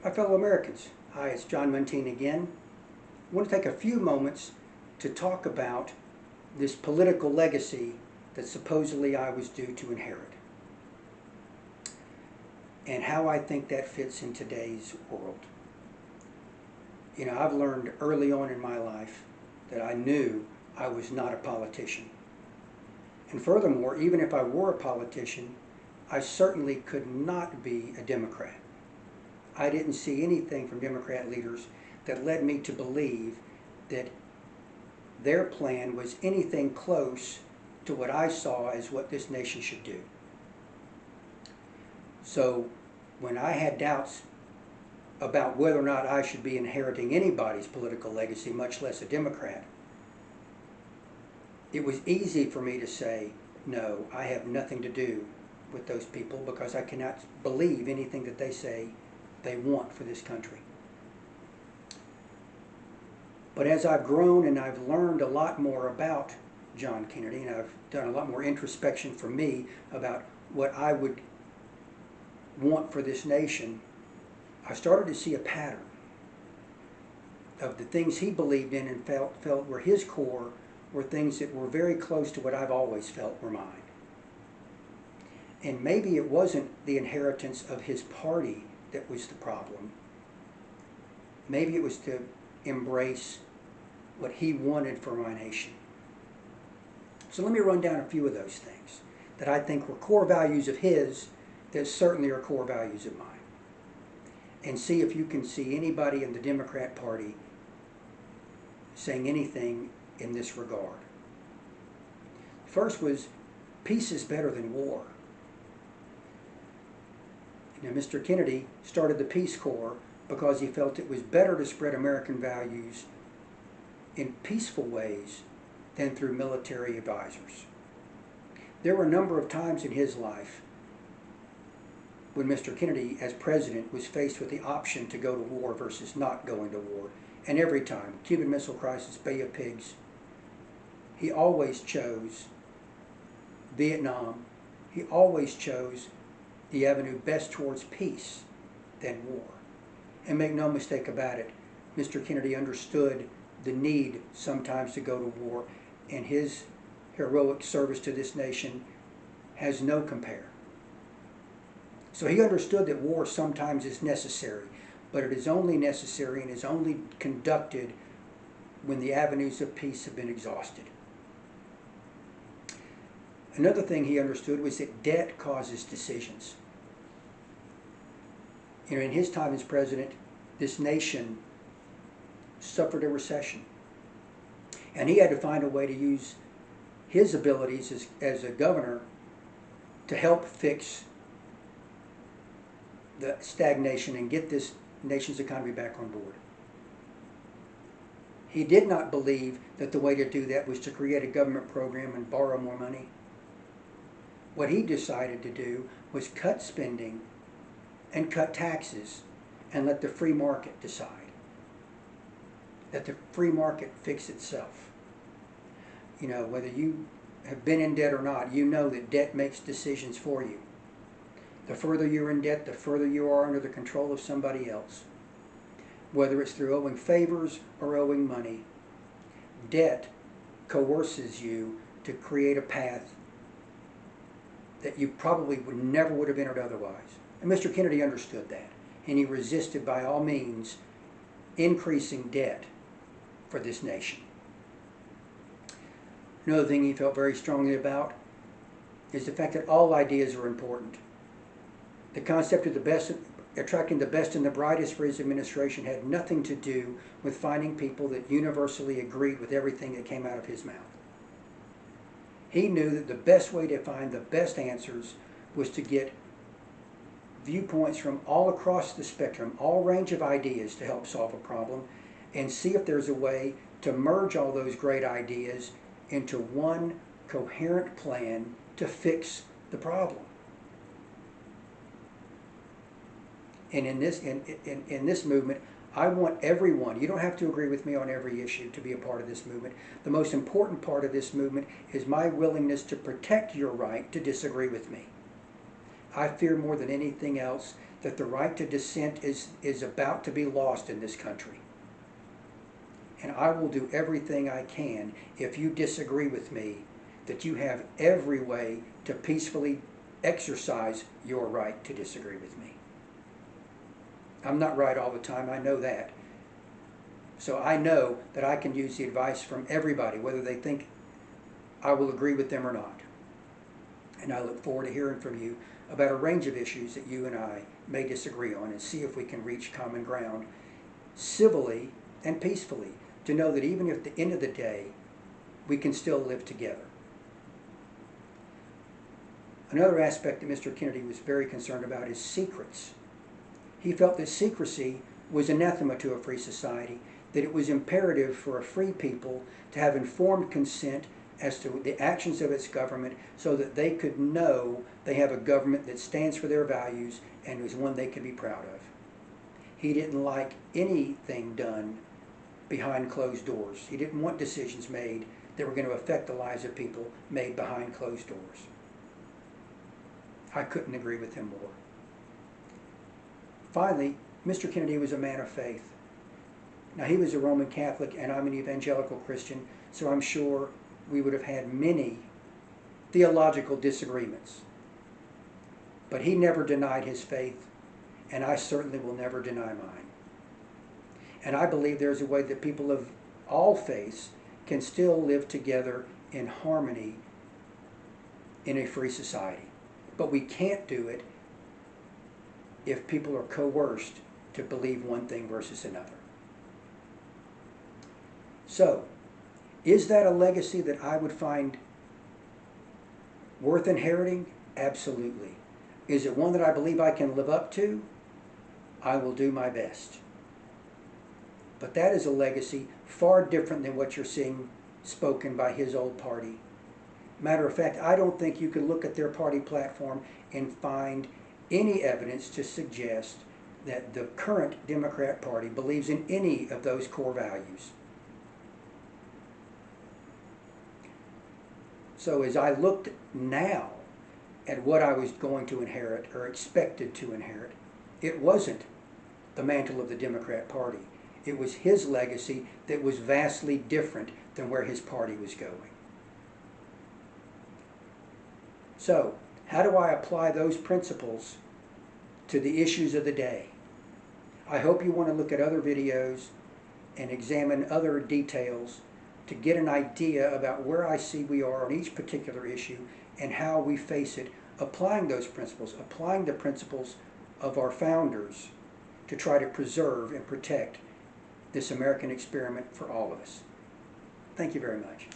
My fellow Americans, hi, it's John Muntean again. I want to take a few moments to talk about this political legacy that supposedly I was due to inherit, and how I think that fits in today's world. You know, I've learned early on in my life that I knew I was not a politician. And furthermore, even if I were a politician, I certainly could not be a Democrat. I didn't see anything from Democrat leaders that led me to believe that their plan was anything close to what I saw as what this nation should do. So when I had doubts about whether or not I should be inheriting anybody's political legacy, much less a Democrat, it was easy for me to say, no, I have nothing to do with those people because I cannot believe anything that they say they want for this country. But as I've grown and I've learned a lot more about John Kennedy, and I've done a lot more introspection for me about what I would want for this nation, I started to see a pattern of the things he believed in and felt were his core were things that were very close to what I've always felt were mine. And maybe it wasn't the inheritance of his party that was the problem. Maybe it was to embrace what he wanted for my nation. So let me run down a few of those things that I think were core values of his that certainly are core values of mine. And see if you can see anybody in the Democrat Party saying anything in this regard. First was, peace is better than war. Now, Mr. Kennedy started the Peace Corps because he felt it was better to spread American values in peaceful ways than through military advisors. There were a number of times in his life when Mr. Kennedy, as president, was faced with the option to go to war versus not going to war. And every time, Cuban Missile Crisis, Bay of Pigs, he always chose Vietnam. He always chose the avenue best towards peace than war. And make no mistake about it, Mr. Kennedy understood the need sometimes to go to war, and his heroic service to this nation has no compare. So he understood that war sometimes is necessary, but it is only necessary and is only conducted when the avenues of peace have been exhausted. Another thing he understood was that debt causes decisions. You know, in his time as president, this nation suffered a recession. And he had to find a way to use his abilities as a governor to help fix the stagnation and get this nation's economy back on board. He did not believe that the way to do that was to create a government program and borrow more money. What he decided to do was cut spending and cut taxes and let the free market decide. Let the free market fix itself. You know, whether you have been in debt or not, you know that debt makes decisions for you. The further you're in debt, the further you are under the control of somebody else. Whether it's through owing favors or owing money, debt coerces you to create a path that you probably never would have entered otherwise. And Mr. Kennedy understood that, and he resisted by all means increasing debt for this nation. Another thing he felt very strongly about is the fact that all ideas are important. The concept of attracting the best and the brightest for his administration had nothing to do with finding people that universally agreed with everything that came out of his mouth. He knew that the best way to find the best answers was to get viewpoints from all across the spectrum, all range of ideas to help solve a problem, and see if there's a way to merge all those great ideas into one coherent plan to fix the problem. And in this movement, I want everyone, you don't have to agree with me on every issue to be a part of this movement. The most important part of this movement is my willingness to protect your right to disagree with me. I fear more than anything else that the right to dissent is about to be lost in this country. And I will do everything I can, if you disagree with me, that you have every way to peacefully exercise your right to disagree with me. I'm not right all the time, I know that. So I know that I can use the advice from everybody, whether they think I will agree with them or not. And I look forward to hearing from you about a range of issues that you and I may disagree on, and see if we can reach common ground civilly and peacefully, to know that even at the end of the day, we can still live together. Another aspect that Mr. Kennedy was very concerned about is secrets. He felt that secrecy was anathema to a free society, that it was imperative for a free people to have informed consent as to the actions of its government, so that they could know they have a government that stands for their values and is one they can be proud of. He didn't like anything done behind closed doors. He didn't want decisions made that were going to affect the lives of people made behind closed doors. I couldn't agree with him more. Finally, Mr. Kennedy was a man of faith. Now, he was a Roman Catholic and I'm an evangelical Christian, so I'm sure we would have had many theological disagreements. But he never denied his faith, and I certainly will never deny mine. And I believe there's a way that people of all faiths can still live together in harmony in a free society. But we can't do it if people are coerced to believe one thing versus another. So, is that a legacy that I would find worth inheriting? Absolutely. Is it one that I believe I can live up to? I will do my best. But that is a legacy far different than what you're seeing spoken by his old party. Matter of fact, I don't think you can look at their party platform and find any evidence to suggest that the current Democrat Party believes in any of those core values. So as I looked now at what I was going to inherit or expected to inherit, it wasn't the mantle of the Democrat Party. It was his legacy that was vastly different than where his party was going. So, how do I apply those principles to the issues of the day? I hope you want to look at other videos and examine other details to get an idea about where I see we are on each particular issue and how we face it, applying those principles, applying the principles of our founders to try to preserve and protect this American experiment for all of us. Thank you very much.